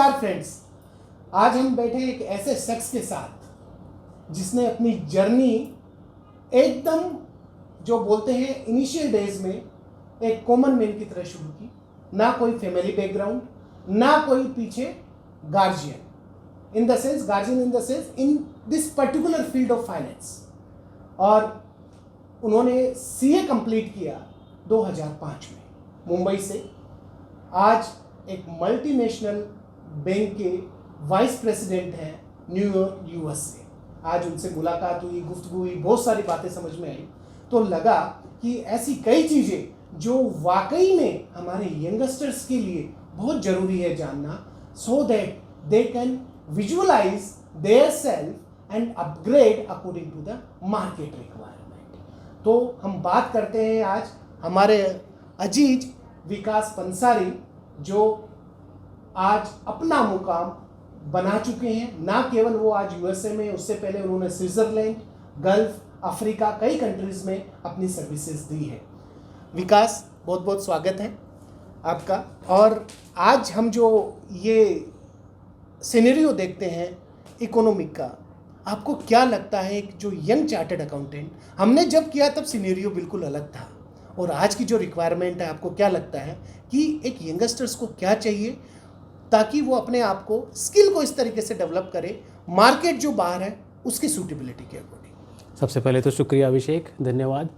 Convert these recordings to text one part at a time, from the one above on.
नमस्कार फ्रेंड्स, आज हम बैठे एक ऐसे शख्स के साथ जिसने अपनी जर्नी एकदम जो बोलते हैं इनिशियल डेज में एक कॉमन मैन की तरह शुरू की। ना कोई फैमिली बैकग्राउंड, ना कोई पीछे guardian in the sense in this particular field of finance. और उन्होंने सीए कंप्लीट किया 2005 में मुंबई से। आज एक मल्टीनेशनल बैंक के वाइस प्रेसिडेंट हैं न्यूयॉर्क यूएस से। आज उनसे मुलाकात हुई, गुफ्तगू हुई, बहुत सारी बातें समझ में आई। तो लगा कि ऐसी कई चीज़ें जो वाकई में हमारे यंगस्टर्स के लिए बहुत ज़रूरी है जानना, so that they can visualize their self and upgrade according to the market requirement. तो हम बात करते हैं आज हमारे अजीज विकास पंसारी, जो आज अपना मुकाम बना चुके हैं। ना केवल वो आज यूएसए में, उससे पहले उन्होंने स्विट्जरलैंड, गल्फ, अफ्रीका, कई कंट्रीज़ में अपनी सर्विसेज दी है। विकास, बहुत बहुत स्वागत है आपका। और आज हम जो ये सिनेरियो देखते हैं इकोनॉमिक का, आपको क्या लगता है कि जो यंग चार्टर्ड अकाउंटेंट, हमने जब किया तब सिनेरियो बिल्कुल अलग था, और आज की जो रिक्वायरमेंट है, आपको क्या लगता है कि एक यंगस्टर्स को क्या चाहिए ताकि वो अपने आप को, स्किल को इस तरीके से डेवलप करे, मार्केट जो बाहर है उसकी सूटेबिलिटी के अकॉर्डिंग? सबसे पहले तो शुक्रिया अभिषेक, धन्यवाद।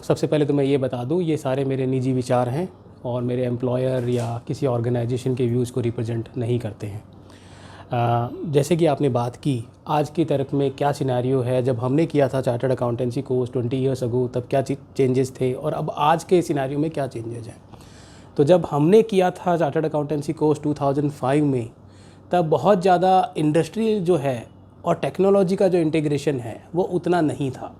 सबसे पहले तो मैं ये बता दूं, ये सारे मेरे निजी विचार हैं और मेरे एम्प्लॉयर या किसी ऑर्गेनाइजेशन के व्यूज़ को रिप्रेजेंट नहीं करते हैं। जैसे कि आपने बात की, आज की तारीख में क्या सिनेरियो है, जब हमने किया था chartered accountancy course 20 years ago, तब क्या चेंजेस थे और अब आज के सिनेरियो में क्या चेंजेस हैं। तो जब हमने किया था चार्टर्ड अकाउंटेंसी कोर्स 2005 में, तब बहुत ज़्यादा इंडस्ट्री जो है और टेक्नोलॉजी का जो इंटीग्रेशन है वो उतना नहीं था।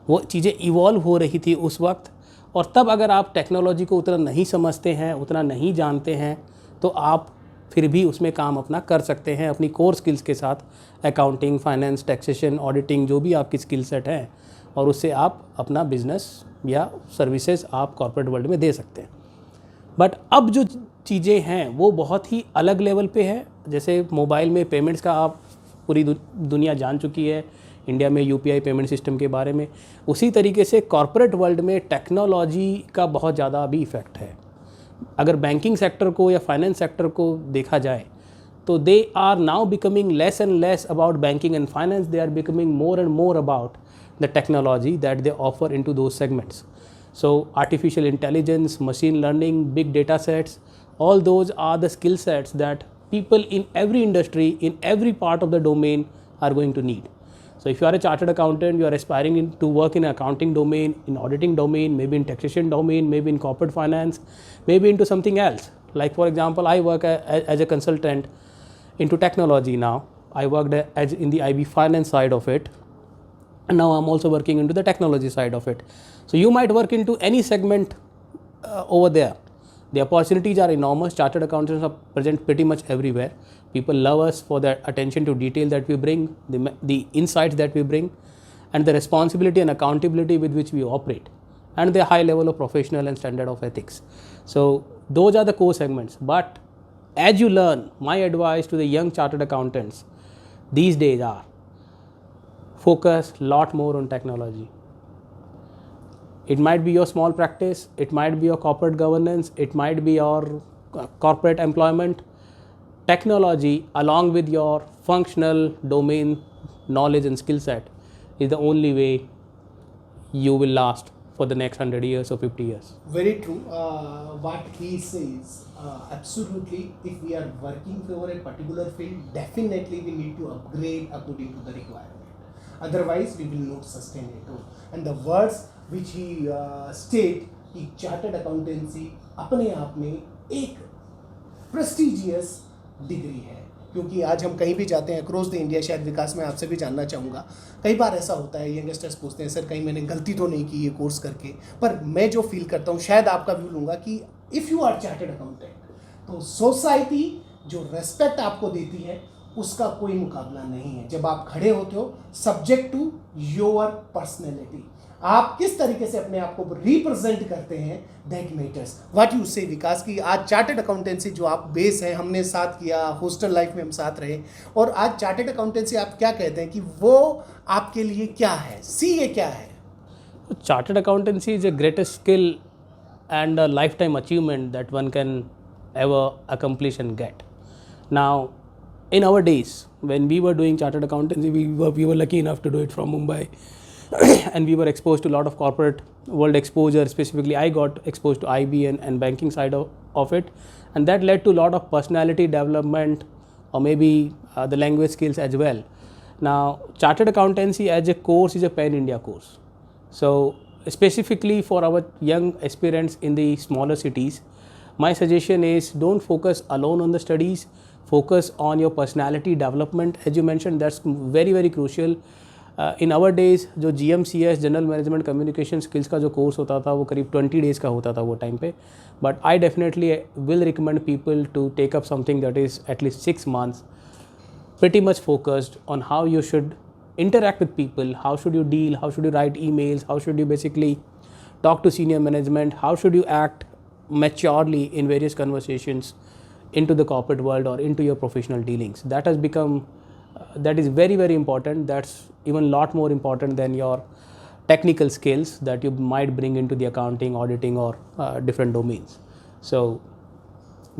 वो चीज़ें इवॉल्व हो रही थी उस वक्त, और तब अगर आप टेक्नोलॉजी को उतना नहीं समझते हैं, उतना नहीं जानते हैं, तो आप फिर भी उसमें काम अपना कर सकते हैं अपनी कोर स्किल्स के साथ। अकाउंटिंग, फाइनेंस, टैक्सेशन, ऑडिटिंग, जो भी आपकी स्किल सेट है, और उससे आप अपना बिजनेस या सर्विसेज आप कॉर्पोरेट वर्ल्ड में दे सकते हैं। बट अब जो चीज़ें हैं वो बहुत ही अलग लेवल पे है। जैसे मोबाइल में पेमेंट्स का आप पूरी दुनिया जान चुकी है, इंडिया में यूपीआई पेमेंट सिस्टम के बारे में। उसी तरीके से कॉर्पोरेट वर्ल्ड में टेक्नोलॉजी का बहुत ज़्यादा अभी इफ़ेक्ट है। अगर बैंकिंग सेक्टर को या फाइनेंस सेक्टर को देखा जाए तो they are now becoming less and less about banking and finance, they are becoming more and more about the technology that they offer into those segments. So artificial intelligence, machine learning, big data sets, all those are the skill sets that people in every industry, in every part of the domain are going to need. So if you are a chartered accountant, you are aspiring to work in accounting domain, in auditing domain, maybe in taxation domain, maybe in corporate finance, maybe into something else. Like for example, I work as a consultant into technology now. I worked as in the IB finance side of it. And now I'm also working into the technology side of it. So you might work into any segment over there. The opportunities are enormous. Chartered accountants are present pretty much everywhere. People love us for the attention to detail that we bring, the insights that we bring, and the responsibility and accountability with which we operate, and the high level of professional and standard of ethics. So those are the core segments. But as you learn, my advice to the young chartered accountants these days are, focus a lot more on technology. It might be your small practice, it might be your corporate governance, it might be your corporate employment. Technology along with your functional domain knowledge and skill set is the only way you will last for the next 100 years or 50 years. Very true. What he says, absolutely. If we are working for a particular field, definitely we need to upgrade according to the requirement. Otherwise, we will not sustain it. And the words which he state कि chartered accountancy अपने आप में एक prestigious degree है, क्योंकि आज हम कहीं भी जाते हैं अक्रॉस द इंडिया, शायद विकास मैं आपसे भी जानना चाहूँगा, कई बार ऐसा होता है यंगस्टर्स पूछते हैं, सर कहीं मैंने गलती तो नहीं की ये कोर्स करके। पर मैं जो फील करता हूँ, शायद आपका व्यू लूँगा कि if you are chartered accountant तो सोसाइटी जो रेस्पेक्ट आपको देती है उसका कोई मुकाबला नहीं है। जब आप खड़े होते हो सब्जेक्ट टू योर पर्सनैलिटी, आप किस तरीके से अपने आप को रिप्रेजेंट करते हैं, दैट मैटर्स। व्हाट यू से विकास की आज चार्टर्ड अकाउंटेंसी जो आप बेस है, हमने साथ किया, हॉस्टल लाइफ में हम साथ रहे, और आज चार्टर्ड अकाउंटेंसी आप क्या कहते हैं कि वो आपके लिए क्या है, सीए क्या है? Chartered accountancy is a greatest skill and a lifetime achievement that one can ever accomplish and get. Now, in our days, when we were doing chartered accountancy, we were lucky enough to do it from Mumbai, and we were exposed to a lot of corporate world exposure. Specifically, I got exposed to IB and banking side of it, and that led to a lot of personality development, or maybe the language skills as well. Now, chartered accountancy as a course is a pan-India course. So specifically for our young aspirants in the smaller cities, my suggestion is don't focus alone on the studies, focus on your personality development. As you mentioned, that's very very crucial. In our days जो GMCS general management communication skills का जो course होता था वो करीब 20 days का होता था वो टाइम पे, but I definitely will recommend people to take up something that is at least 6 months, pretty much focused on how you should interact with people, how should you deal, how should you write emails, how should you basically talk to senior management, how should you act maturely in various conversations into the corporate world or into your professional dealings. That has become that is very very important. That's even a lot more important than your technical skills that you might bring into the accounting, auditing or different domains. So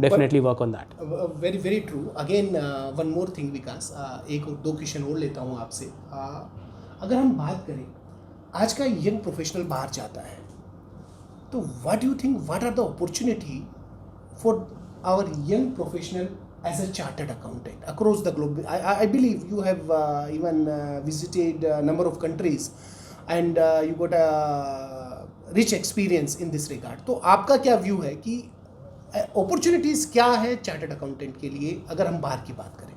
definitely work on that. Very very true. Again one more thing Vikas, एक और दो question और लेता हूँ आपसे। अगर हम बात करें आज का यंग प्रोफेशनल बाहर जाता है, तो what you think, what are the opportunity for our young professional as a chartered accountant across the globe? I believe you have even visited a number of countries and you got a rich experience in this regard. तो आपका क्या view है कि opportunities क्या है chartered accountant के लिए अगर हम बाहर की बात करें?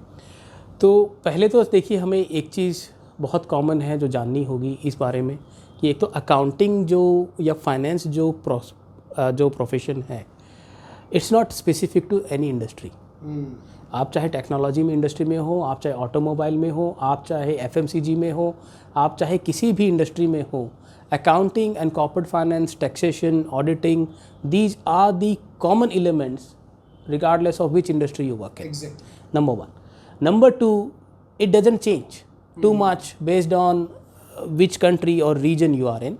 तो पहले तो देखिए, हमें एक चीज़ बहुत कॉमन है जो जाननी होगी इस बारे में कि एक तो अकाउंटिंग जो या फाइनेंस जो प्रोफेशन है, it's not specific to any industry. आप चाहे टेक्नोलॉजी में इंडस्ट्री में हो, आप चाहे ऑटोमोबाइल में हो, आप चाहे FMCG में हो, आप चाहे किसी भी इंडस्ट्री में हो, accounting and corporate finance, taxation, auditing, these are the common elements regardless of which industry you work in. Exactly. Number one. Number two, it doesn't change too much based on which country or region you are in.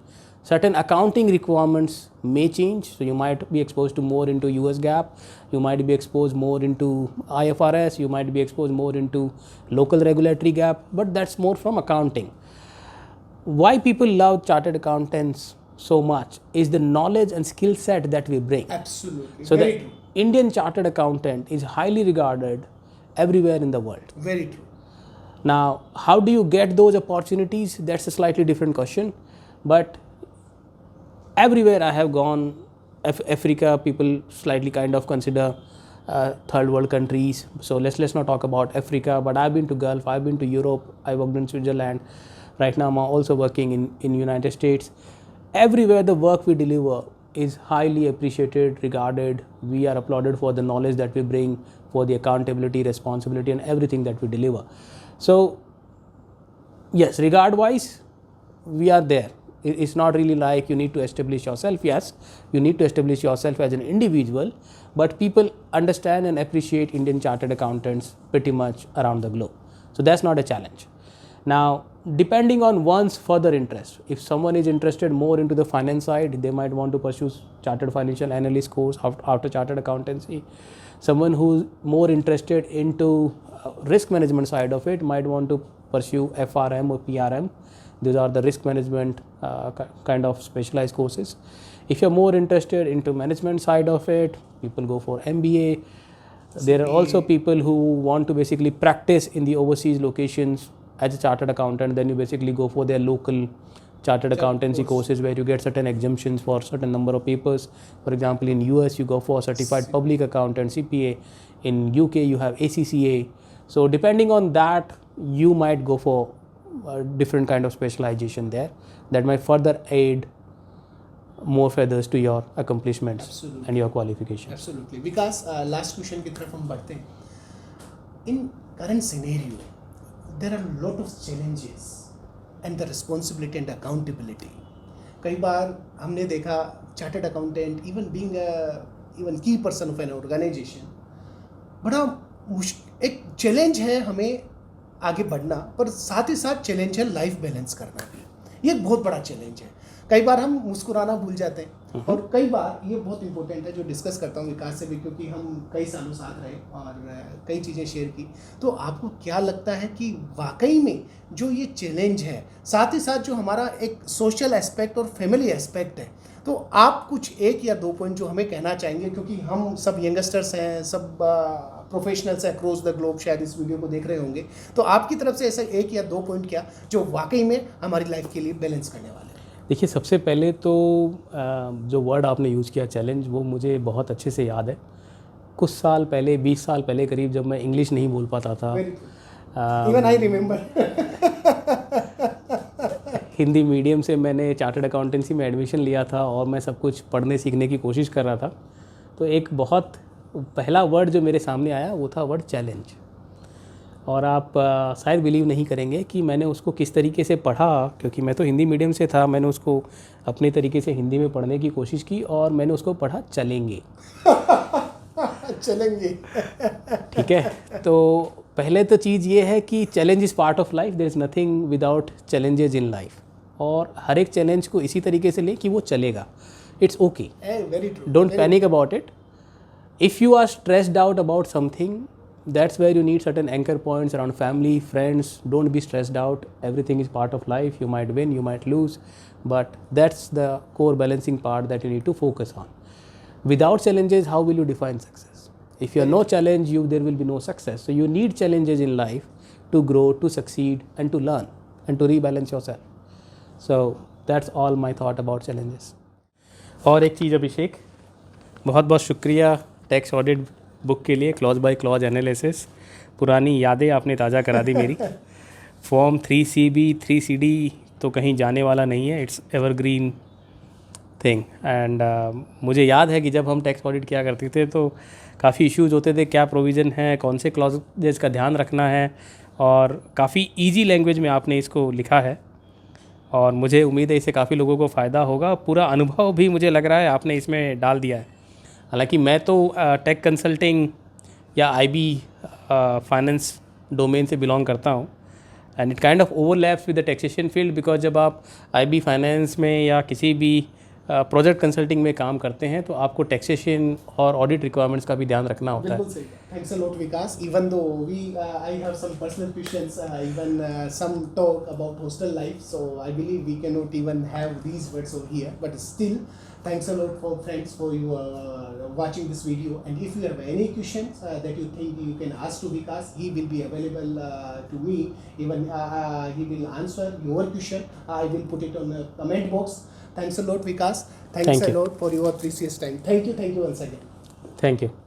Certain accounting requirements may change, so you might be exposed to more into US GAAP, you might be exposed more into IFRS, you might be exposed more into local regulatory GAAP, but that's more from accounting. Why people love chartered accountants so much is the knowledge and skill set that we bring. Absolutely. So Very the true. Indian chartered accountant is highly regarded everywhere in the world. Very true. Now, how do you get those opportunities? That's a slightly different question. But everywhere I have gone, Africa, people slightly kind of consider third world countries. So let's not talk about Africa. But I've been to Gulf, I've been to Europe, I worked in Switzerland. Right now I'm also working in United States. Everywhere the work we deliver is highly appreciated, regarded. We are applauded for the knowledge that we bring, for the accountability, responsibility and everything that we deliver. So yes, regard wise, we are there. It's not really like you need to establish yourself. Yes, you need to establish yourself as an individual, but people understand and appreciate Indian chartered accountants pretty much around the globe. So that's not a challenge. Now, depending on one's further interest, if someone is interested more into the finance side, they might want to pursue chartered financial analyst course after chartered accountancy. Someone who's more interested into risk management side of it might want to pursue FRM or PRM. These are the risk management kind of specialized courses. If you're more interested into management side of it, people go for MBA. There are also people who want to basically practice in the overseas locations as a chartered accountant. Then you basically go for their local chartered accountancy courses where you get certain exemptions for certain number of papers. For example, in US you go for certified public accountant, CPA. In UK you have ACCA. So depending on that, you might go for different kind of specialization there that might further aid more feathers to your accomplishments. Absolutely. And your qualifications. Absolutely. Vikas, last question की तरफ हम बढ़ते हैं. In current scenario, there are a lot of challenges and the responsibility and accountability. कई बार हमने देखा chartered accountant even की person of N organisation बड़ा एक चैलेंज है हमें आगे बढ़ना, पर साथ ही साथ चैलेंज है लाइफ बैलेंस करना भी। ये एक बहुत बड़ा चैलेंज है। कई बार हम मुस्कुराना भूल जाते हैं और कई बार ये बहुत इंपॉर्टेंट है जो डिस्कस करता हूँ विकास से भी, क्योंकि हम कई सालों साथ रहे और कई चीज़ें शेयर की। तो आपको क्या लगता है कि वाकई में जो ये चैलेंज है, साथ ही साथ जो हमारा एक सोशल एस्पेक्ट और फैमिली एस्पेक्ट है, तो आप कुछ एक या दो पॉइंट जो हमें कहना चाहेंगे, क्योंकि हम सब यंगस्टर्स हैं, सब प्रोफेशनल्स अक्रॉस द ग्लोब शायद इस वीडियो को देख रहे होंगे, तो आपकी तरफ से ऐसा एक या दो पॉइंट क्या जो वाकई में हमारी लाइफ के लिए बैलेंस करने वाले हैं? देखिए, सबसे पहले तो जो वर्ड आपने यूज़ किया चैलेंज, वो मुझे बहुत अच्छे से याद है। कुछ साल पहले, 20 साल पहले करीब, जब मैं इंग्लिश नहीं बोल पाता था, even I remember, Hindi medium से मैंने चार्टर्ड अकाउंटेंसी में एडमिशन लिया था और मैं सब कुछ पढ़ने सीखने की कोशिश कर रहा था। तो एक बहुत पहला वर्ड जो मेरे सामने आया वो था वर्ड चैलेंज। और आप शायद बिलीव नहीं करेंगे कि मैंने उसको किस तरीके से पढ़ा, क्योंकि मैं तो हिंदी मीडियम से था। मैंने उसको अपने तरीके से हिंदी में पढ़ने की कोशिश की और मैंने उसको पढ़ा चलेंगे। चलेंगे। ठीक है, तो पहले तो चीज़ ये है कि challenge is part of life, there is nothing without challenges in life. और हर एक चैलेंज को इसी तरीके से लें कि वो चलेगा, it's okay, don't panic about it. If you are stressed out about something, that's where you need certain anchor points around family, friends. Don't be stressed out. Everything is part of life. You might win, you might lose, but that's the core balancing part that you need to focus on. Without challenges, how will you define success? If you have no challenge, there will be no success. So you need challenges in life to grow, to succeed, and to learn, and to rebalance yourself. So that's all my thought about challenges. और एक चीज़ अभिषेक, बहुत बहुत शुक्रिया tax audit book के लिए, clause by clause analysis. पुरानी यादें आपने ताज़ा करा दी मेरी। फॉर्म 3CB 3CD तो कहीं जाने वाला नहीं है, इट्स एवरग्रीन थिंग। एंड मुझे याद है कि जब हम टैक्स ऑडिट किया करते थे तो काफ़ी इश्यूज़ होते थे, क्या प्रोविज़न है, कौन से क्लॉजेज का ध्यान रखना है, और काफ़ी ईजी लैंग्वेज में आपने इसको लिखा है और मुझे उम्मीद है इससे काफ़ी लोगों को फ़ायदा होगा। पूरा अनुभव भी मुझे लग रहा है आपने इसमें डाल दिया है। हालांकि मैं तो टेक कंसल्टिंग या IB फाइनेंस डोमेन से बिलोंग करता हूँ, and it kind of overlaps with the taxation field, because जब आप IB फाइनेंस में या किसी भी प्रोजेक्ट कंसल्टिंग में काम करते हैं तो आपको टैक्सेशन और ऑडिट रिक्वायरमेंट्स का भी ध्यान रखना होता है। बिल्कुल सही। Thanks a lot Vikas. Even though I have some personal questions, even some talk about hostel life, so I believe we can not even have these words over here, but still thanks a lot for friends for you watching this video, and if you have any questions that you think you can ask to Vikas, he will be available to me. Even he will answer your question. I will put it on the comment box. Thanks a lot Vikas. Thanks a lot for your precious time. Thank you once again. Thank you.